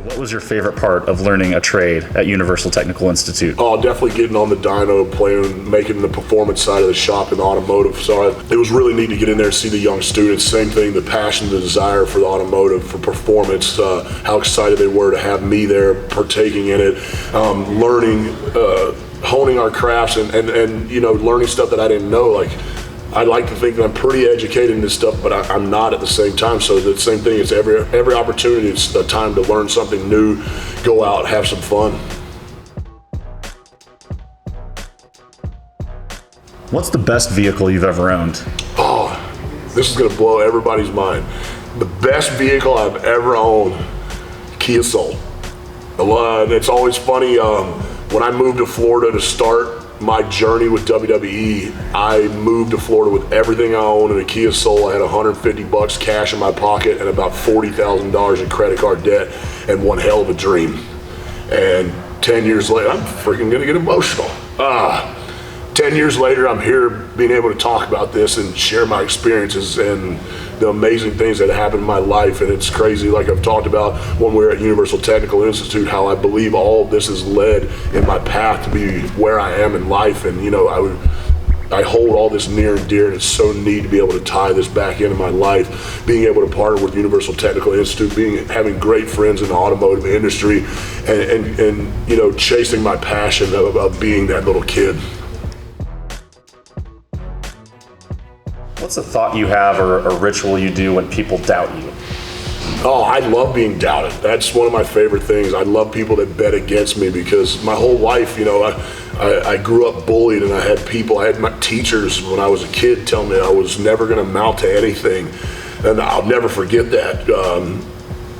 What was your favorite part of learning a trade at Universal Technical Institute? Oh, definitely getting on the dyno, playing, making the performance side of the shop in the automotive. So it was really neat to get in there and see the young students. Same thing, the passion, the desire for the automotive, for performance, how excited they were to have me there partaking in it, learning, honing our crafts and you know, learning stuff that I didn't know. Like, I like to think that I'm pretty educated in this stuff, but I'm not at the same time. So the same thing, it's every opportunity, it's a time to learn something new, go out, have some fun. What's the best vehicle you've ever owned? Oh, this is gonna blow everybody's mind. The best vehicle I've ever owned, Kia Soul. It's always funny, when I moved to Florida to start my journey with WWE, I moved to Florida with everything I owned in a Kia Soul. I had $150 cash in my pocket and about $40,000 in credit card debt, and one hell of a dream. And 10 years later, I'm freaking gonna get emotional. 10 years later, I'm here being able to talk about this and share my experiences and the amazing things that happened in my life. And it's crazy, like I've talked about when we were at Universal Technical Institute, how I believe all of this has led in my path to be where I am in life. And you know, I hold all this near and dear, and it's so neat to be able to tie this back into my life, being able to partner with Universal Technical Institute, having great friends in the automotive industry, and you know, chasing my passion of being that little kid. What's a thought you have or a ritual you do when people doubt you? Oh, I love being doubted. That's one of my favorite things. I love people that bet against me, because my whole life, you know, I grew up bullied, and I had my teachers when I was a kid tell me I was never gonna amount to anything. And I'll never forget that.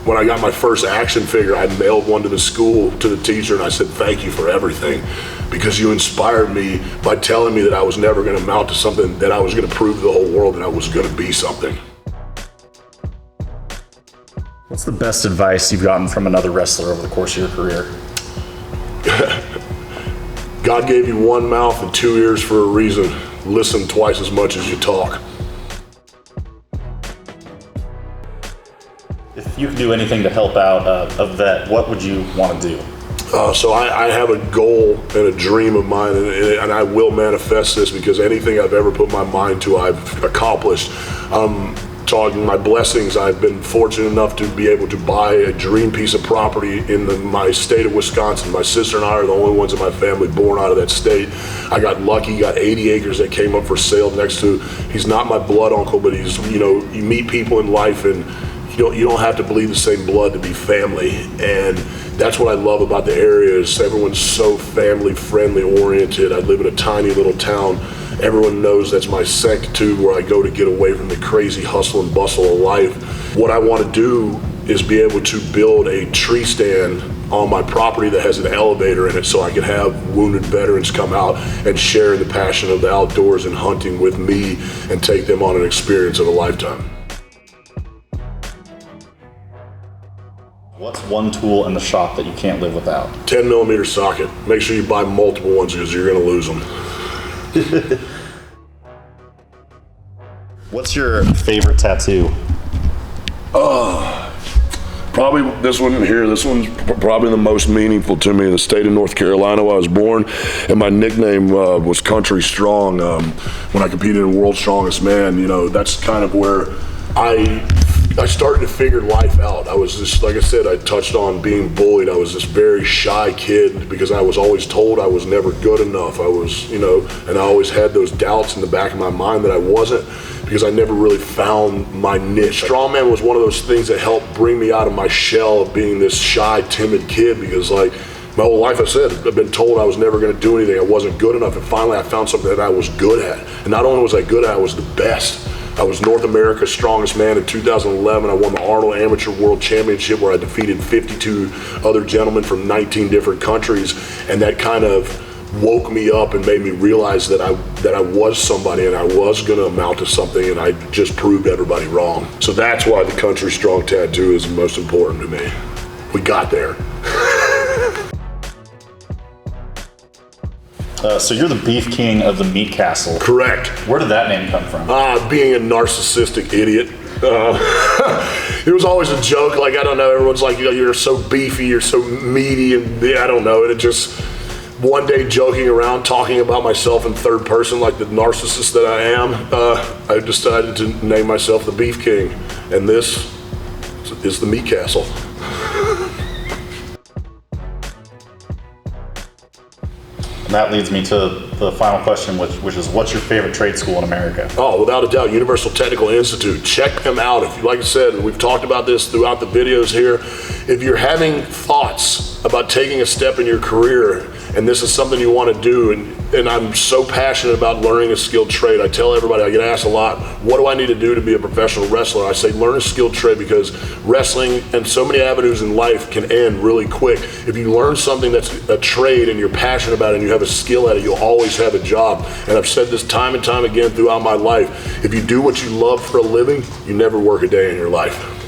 When I got my first action figure, I mailed one to the school, to the teacher, and I said, "Thank you for everything, because you inspired me by telling me that I was never gonna amount to something, that I was gonna prove to the whole world that I was gonna be something." What's the best advice you've gotten from another wrestler over the course of your career? God gave you one mouth and two ears for a reason. Listen twice as much as you talk. If you could do anything to help out a vet, what would you want to do? So I have a goal and a dream of mine, and I will manifest this, because anything I've ever put my mind to, I've accomplished. Talking my blessings, I've been fortunate enough to be able to buy a dream piece of property in my state of Wisconsin. My sister and I are the only ones in my family born out of that state. I got lucky, got 80 acres that came up for sale next to, he's not my blood uncle, but he's, you know, you meet people in life and you don't have to bleed the same blood to be family. And that's what I love about the area, is everyone's so family friendly oriented. I live in a tiny little town. Everyone knows that's my sanctitude, where I go to get away from the crazy hustle and bustle of life. What I want to do is be able to build a tree stand on my property that has an elevator in it, so I can have wounded veterans come out and share the passion of the outdoors and hunting with me, and take them on an experience of a lifetime. What's one tool in the shop that you can't live without? 10mm socket. Make sure you buy multiple ones, because you're going to lose them. What's your favorite tattoo? Probably this one here. This one's probably the most meaningful to me. In the state of North Carolina, where I was born, and my nickname was Country Strong. When I competed in World's Strongest Man, you know, that's kind of where I started to figure life out. I was just, like I said, I touched on being bullied. I was this very shy kid, because I was always told I was never good enough. I was, you know, and I always had those doubts in the back of my mind that I wasn't, because I never really found my niche. Strongman was one of those things that helped bring me out of my shell of being this shy, timid kid, because like my whole life, I said, I've been told I was never gonna do anything. I wasn't good enough, and finally I found something that I was good at. And not only was I good at it, I was the best. I was North America's Strongest Man in 2011. I won the Arnold Amateur World Championship, where I defeated 52 other gentlemen from 19 different countries, and that kind of woke me up and made me realize that I was somebody, and I was gonna amount to something, and I just proved everybody wrong. So that's why the Country Strong tattoo is the most important to me. We got there. So you're the beef king of the meat castle. Correct. Where did that name come from? Being a narcissistic idiot. It was always a joke. Like, I don't know, everyone's like, you're so beefy, you're so meaty, and I don't know. And it just, one day joking around, talking about myself in third person like the narcissist that I am, I decided to name myself the Beef King. And this is the Meat Castle. And that leads me to the final question, which is, what's your favorite trade school in America? Oh, without a doubt, Universal Technical Institute. Check them out. If you, like I said, and we've talked about this throughout the videos here, if you're having thoughts about taking a step in your career, and this is something you want to do, and I'm so passionate about learning a skilled trade. I tell everybody, I get asked a lot, what do I need to do to be a professional wrestler? I say learn a skilled trade, because wrestling and so many avenues in life can end really quick. If you learn something that's a trade and you're passionate about it and you have a skill at it, you'll always have a job. And I've said this time and time again throughout my life, if you do what you love for a living, you never work a day in your life.